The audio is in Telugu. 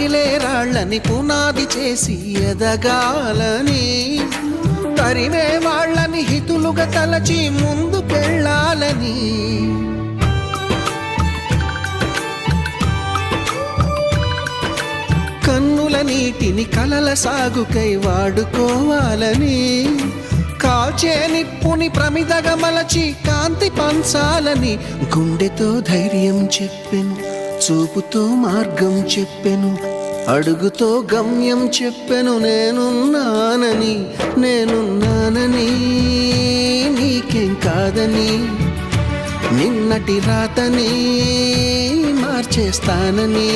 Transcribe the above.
పగిలే రాళ్ళని పునాది చేసి ఎదగాలని, తరిమే వాళ్ళని హితులుగా తలచి ముందుకెళ్ళాలని, కన్నుల నీటిని కలల సాగుకై వాడుకోవాలని, కాల్చే నిప్పుని ప్రమిదగా మలచి కాంతి పంచాలని, గుండెతో ధైర్యం చెప్పెను, చూపుతో మార్గం చెప్పెను, అడుగుతో గమ్యం చెప్పెను. నేనున్నానని నీకేం కాదని, నిన్నటి రాతని మార్చేస్తానని.